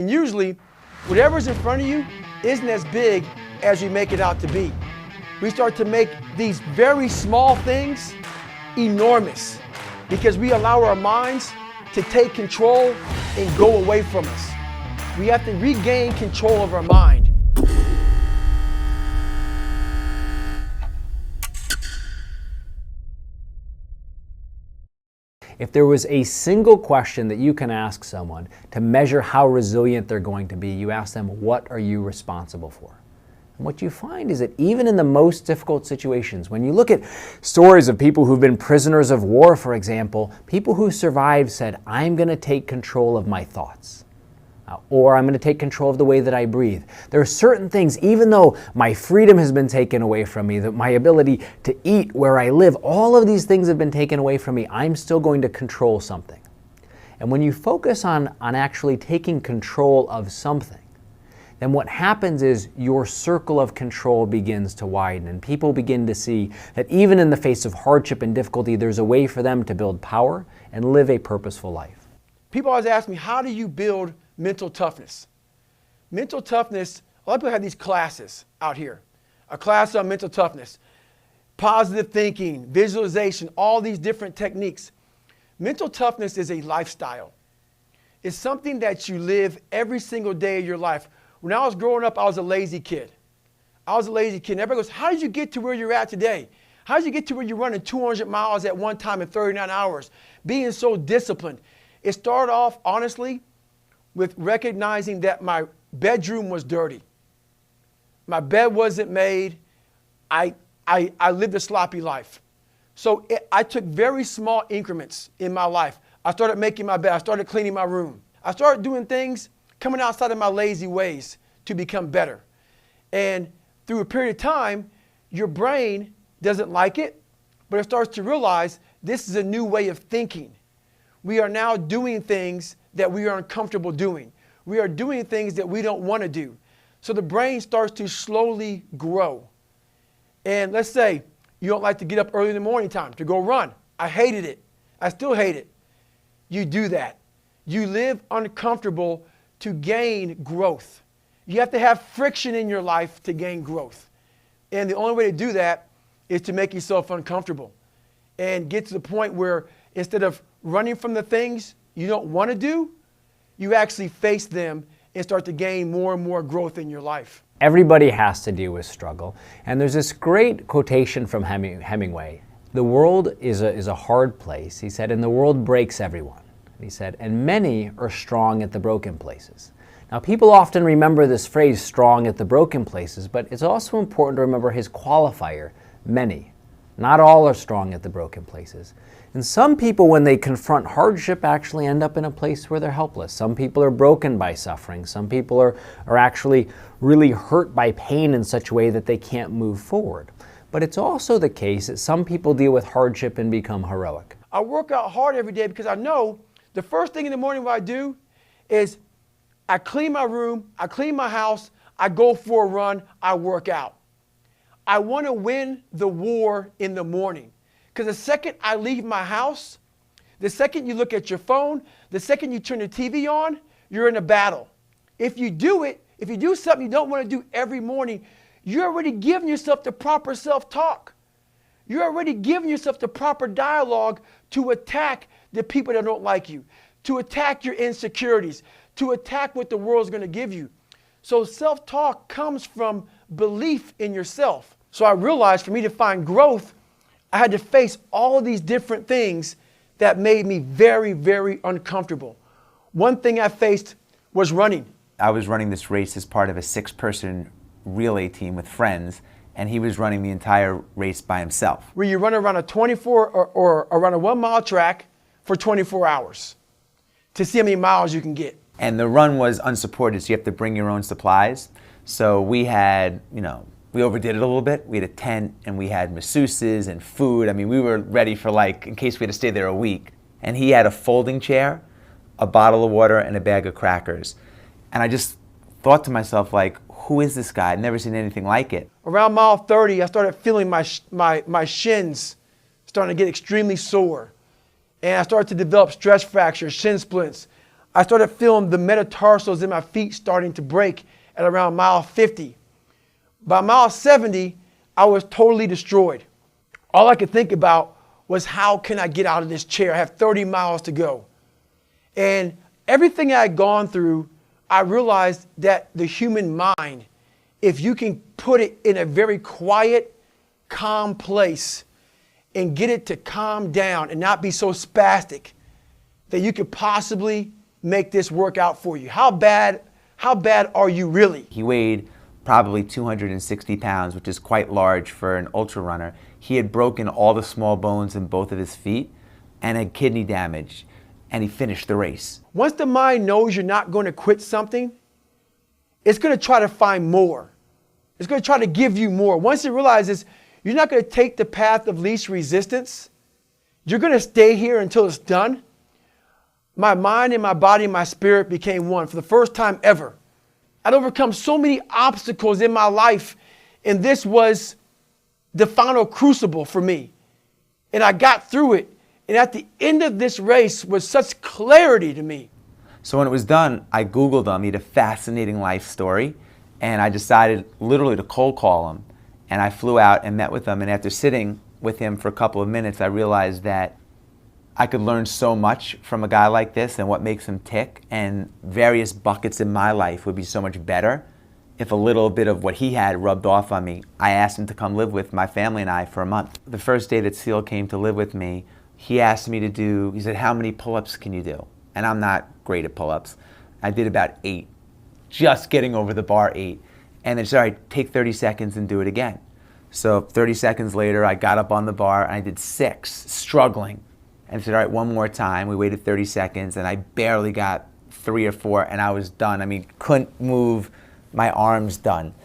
And usually, whatever's in front of you isn't as big as we make it out to be. We start to make these very small things enormous because we allow our minds to take control and go away from us. We have to regain control of our mind. If there was a single question that you can ask someone to measure how resilient they're going to be, you ask them, what are you responsible for? And what you find is that even in the most difficult situations, when you look at stories of people who've been prisoners of war, for example, people who survived said, I'm going to take control of my thoughts. Or I'm going to take control of the way that I breathe. There are certain things, even though my freedom has been taken away from me, that my ability to eat where I live, all of these things have been taken away from me, I'm still going to control something. And when you focus on actually taking control of something, then what happens is your circle of control begins to widen, and people begin to see that even in the face of hardship and difficulty, there's a way for them to build power and live a purposeful life. People always ask me, how do you build mental toughness? Mental toughness, a lot of people have these classes out here. A class on mental toughness, positive thinking, visualization, all these different techniques. Mental toughness is a lifestyle. It's something that you live every single day of your life. When I was growing up, I was a lazy kid. And everybody goes, how did you get to where you're at today? How did you get to where you're running 200 miles at one time in 39 hours, being so disciplined? It started off, honestly, with recognizing that my bedroom was dirty. My bed wasn't made. I lived a sloppy life. So I took very small increments in my life. I started making my bed. I started cleaning my room. I started doing things, coming outside of my lazy ways to become better. And through a period of time, your brain doesn't like it, but it starts to realize this is a new way of thinking. We are now doing things that we are uncomfortable doing. We are doing things that we don't want to do. So the brain starts to slowly grow. And let's say you don't like to get up early in the morning time to go run. I hated it. I still hate it. You do that. You live uncomfortable to gain growth. You have to have friction in your life to gain growth. And the only way to do that is to make yourself uncomfortable and get to the point where instead of running from the things you don't want to do, you actually face them and start to gain more and more growth in your life. Everybody has to deal with struggle. And there's this great quotation from Hemingway. The world is a hard place, he said, and the world breaks everyone. He said, and many are strong at the broken places. Now, people often remember this phrase, strong at the broken places, but it's also important to remember his qualifier, many. Not all are strong at the broken places. And some people, when they confront hardship, actually end up in a place where they're helpless. Some people are broken by suffering. Some people are actually really hurt by pain in such a way that they can't move forward. But it's also the case that some people deal with hardship and become heroic. I work out hard every day because I know the first thing in the morning what I do is I clean my room, I clean my house, I go for a run, I work out. I want to win the war in the morning. Because the second I leave my house, the second you look at your phone, the second you turn the TV on, you're in a battle. If you do something you don't want to do every morning, you're already giving yourself the proper self-talk. You're already giving yourself the proper dialogue to attack the people that don't like you, to attack your insecurities, to attack what the world's going to give you. So self-talk comes from belief in yourself. So I realized for me to find growth, I had to face all of these different things that made me very, very uncomfortable. One thing I faced was running. I was running this race as part of a 6-person relay team with friends, and he was running the entire race by himself. Where you run around a 24 or around a 1-mile track for 24 hours to see how many miles you can get. And the run was unsupported, so you have to bring your own supplies. So we had, we overdid it a little bit. We had a tent and we had masseuses and food. I mean, we were ready for in case we had to stay there a week. And he had a folding chair, a bottle of water, and a bag of crackers. And I just thought to myself, who is this guy? I'd never seen anything like it. Around mile 30, I started feeling my shins starting to get extremely sore. And I started to develop stress fractures, shin splints. I started feeling the metatarsals in my feet starting to break at around mile 50. By mile 70, I was totally destroyed. All I could think about was, how can I get out of this chair? I have 30 miles to go. And everything I had gone through, I realized that the human mind, if you can put it in a very quiet, calm place and get it to calm down and not be so spastic, that you could possibly make this work out for you. How bad are you really? He weighed probably 260 pounds, which is quite large for an ultra runner. He had broken all the small bones in both of his feet and had kidney damage, and he finished the race. Once the mind knows you're not going to quit something, it's going to try to find more. It's going to try to give you more. Once it realizes you're not going to take the path of least resistance, you're going to stay here until it's done. My mind and my body and my spirit became one for the first time ever. I'd overcome so many obstacles in my life, and this was the final crucible for me. And I got through it. And at the end of this race was such clarity to me. So when it was done, I Googled him. He had a fascinating life story. And I decided literally to cold call him. And I flew out and met with him. And after sitting with him for a couple of minutes, I realized that I could learn so much from a guy like this and what makes him tick. And various buckets in my life would be so much better if a little bit of what he had rubbed off on me. I asked him to come live with my family and I for a month. The first day that Seal came to live with me, he asked me to do, he said, how many pull-ups can you do? And I'm not great at pull-ups. I did about 8, just getting over the bar 8. And then he said, all right, take 30 seconds and do it again. So 30 seconds later, I got up on the bar and I did 6, struggling. And he said, all right, one more time. We waited 30 seconds and I barely got 3 or 4 and I was done. I mean, couldn't move my arms done.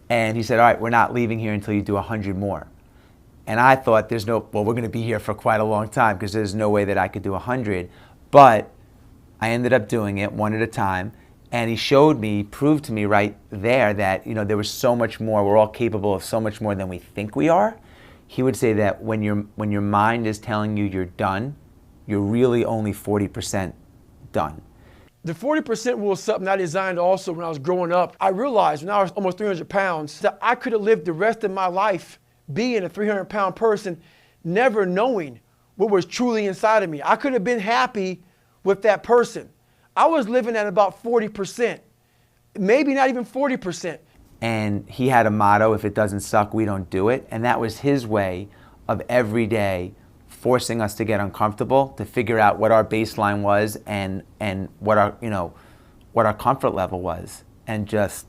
And he said, all right, we're not leaving here until you do 100 more. And I thought, well, we're going to be here for quite a long time because there's no way that I could do 100. But I ended up doing it one at a time. And he showed me, proved to me right there that, there was so much more. We're all capable of so much more than we think we are. He would say that when your mind is telling you you're done, you're really only 40% done. The 40% rule is something I designed also when I was growing up. I realized when I was almost 300 pounds that I could have lived the rest of my life being a 300-pound person, never knowing what was truly inside of me. I could have been happy with that person. I was living at about 40%, maybe not even 40%. And he had a motto, if it doesn't suck, we don't do it. And that was his way of every day forcing us to get uncomfortable, to figure out what our baseline was and what our comfort level was, and just,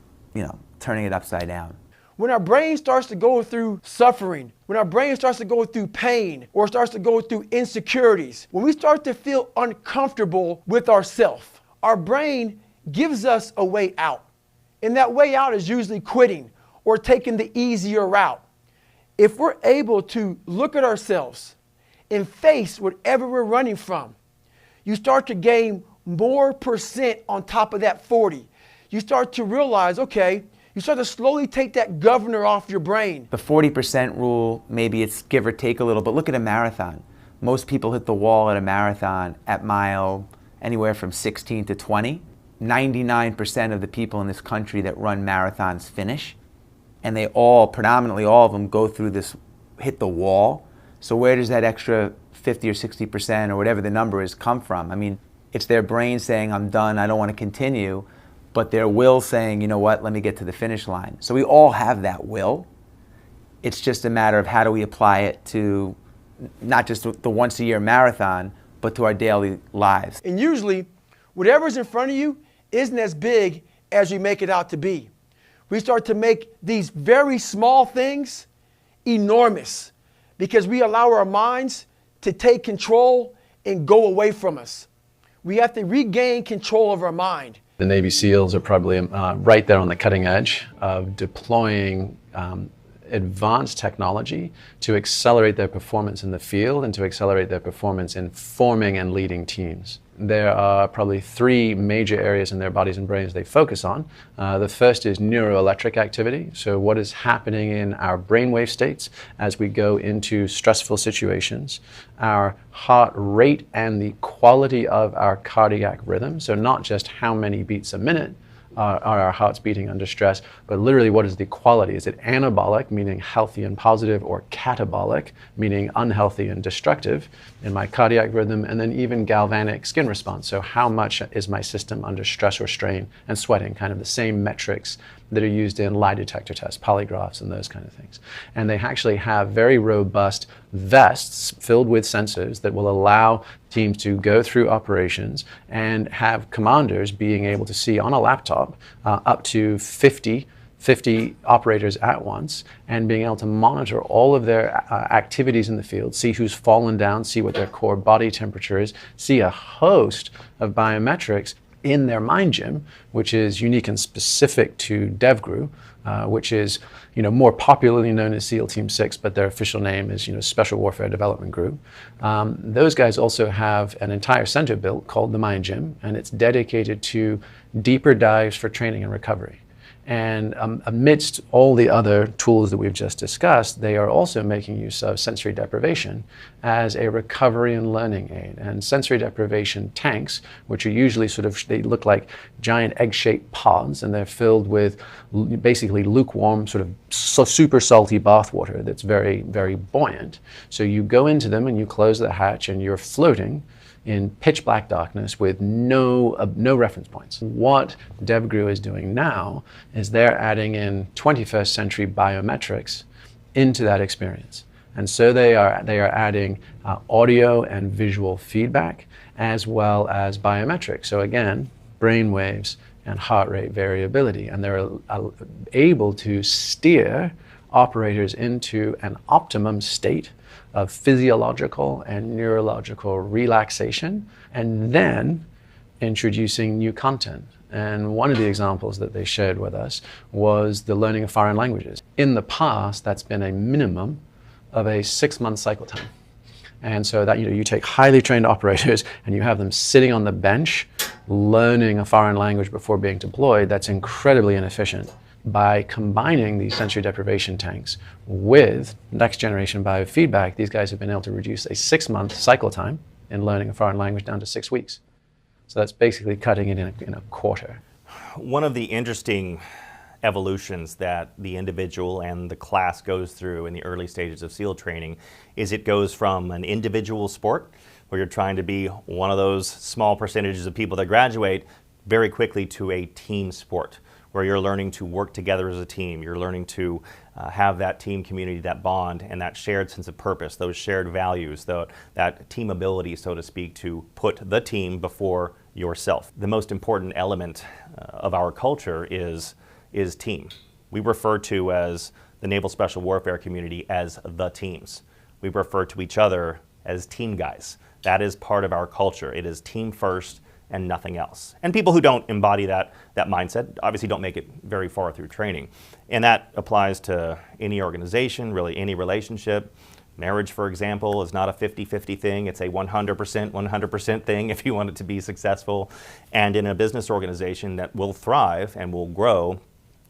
turning it upside down. When our brain starts to go through suffering, when our brain starts to go through pain or starts to go through insecurities, when we start to feel uncomfortable with ourselves, our brain gives us a way out. And that way out is usually quitting or taking the easier route. If we're able to look at ourselves and face whatever we're running from, you start to gain more percent on top of that 40. You start to realize, okay, you start to slowly take that governor off your brain. The 40% rule, maybe it's give or take a little, but look at a marathon. Most people hit the wall at a marathon at mile anywhere from 16 to 20. 99% of the people in this country that run marathons finish. And they all, predominantly all of them, go through this, hit the wall. So where does that extra 50 or 60% or whatever the number is come from? I mean, it's their brain saying, I'm done, I don't want to continue. But their will saying, you know what, let me get to the finish line. So we all have that will. It's just a matter of how do we apply it to not just the once a year marathon, but to our daily lives. And usually, whatever's in front of you isn't as big as we make it out to be. We start to make these very small things enormous because we allow our minds to take control and go away from us. We have to regain control of our mind. The Navy SEALs are probably right there on the cutting edge of deploying advanced technology to accelerate their performance in the field and to accelerate their performance in forming and leading teams. there are probably three major areas in their bodies and brains they focus on. The first is neuroelectric activity. So what is happening in our brainwave states as we go into stressful situations, our heart rate and the quality of our cardiac rhythm. So not just how many beats a minute are our hearts beating under stress, but literally what is the quality? Is it anabolic, meaning healthy and positive, or catabolic, meaning unhealthy and destructive in my cardiac rhythm? And then even galvanic skin response. So how much is my system under stress or strain and sweating, kind of the same metrics that are used in lie detector tests, polygraphs, and those kind of things. And they actually have very robust vests filled with sensors that will allow teams to go through operations and have commanders being able to see on a laptop up to 50 operators at once, and being able to monitor all of their activities in the field, see who's fallen down, see what their core body temperature is, see a host of biometrics in their mind gym, which is unique and specific to DevGru, which is more popularly known as SEAL Team 6, but their official name is Special Warfare Development Group. Those guys also have an entire center built called the Mind Gym, and it's dedicated to deeper dives for training and recovery. And amidst all the other tools that we've just discussed, they are also making use of sensory deprivation as a recovery and learning aid. And sensory deprivation tanks, which are usually they look like giant egg-shaped pods, and they're filled with basically lukewarm, super salty bath water that's very, very buoyant. So you go into them and you close the hatch and you're floating in pitch black darkness with no reference points. What DevGru is doing now is they're adding in 21st century biometrics into that experience. And so they are adding audio and visual feedback as well as biometrics. So again, brain waves and heart rate variability. And they're able to steer operators into an optimum state of physiological and neurological relaxation, and then introducing new content. And one of the examples that they shared with us was the learning of foreign languages. In the past, that's been a minimum of a 6-month cycle time. And so that you take highly trained operators and you have them sitting on the bench learning a foreign language before being deployed. That's incredibly inefficient. By combining these sensory deprivation tanks with next generation biofeedback, these guys have been able to reduce a 6-month cycle time in learning a foreign language down to 6 weeks. So that's basically cutting it in a quarter. One of the interesting evolutions that the individual and the class goes through in the early stages of SEAL training is it goes from an individual sport where you're trying to be one of those small percentages of people that graduate very quickly to a team sport, where you're learning to work together as a team. You're learning to have that team community, that bond, and that shared sense of purpose, those shared values, that team ability, so to speak, to put the team before yourself. The most important element of our culture is team. We refer to as the Naval Special Warfare community as the teams. We refer to each other as team guys. That is part of our culture. It is team first and nothing else. And people who don't embody that mindset obviously don't make it very far through training. And that applies to any organization, really any relationship. Marriage, for example, is not a 50-50 thing. It's a 100% thing if you want it to be successful. And in a business organization that will thrive and will grow,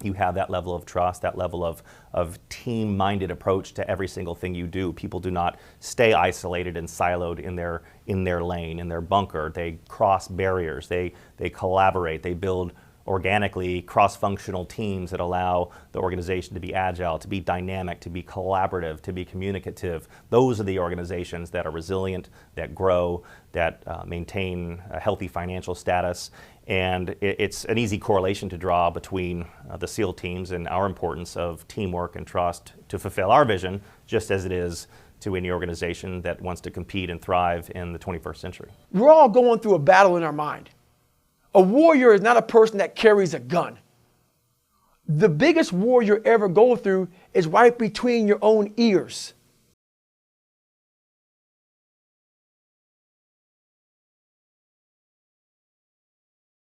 you have that level of trust, that level of team-minded approach to every single thing you do. People do not stay isolated and siloed in their lane, in their bunker. They cross barriers, they collaborate, they build organically cross-functional teams that allow the organization to be agile, to be dynamic, to be collaborative, to be communicative. Those are the organizations that are resilient, that grow, that maintain a healthy financial status. And it's an easy correlation to draw between the SEAL teams and our importance of teamwork and trust to fulfill our vision, just as it is to any organization that wants to compete and thrive in the 21st century. We're all going through a battle in our mind. A warrior is not a person that carries a gun. The biggest war you ever go through is right between your own ears.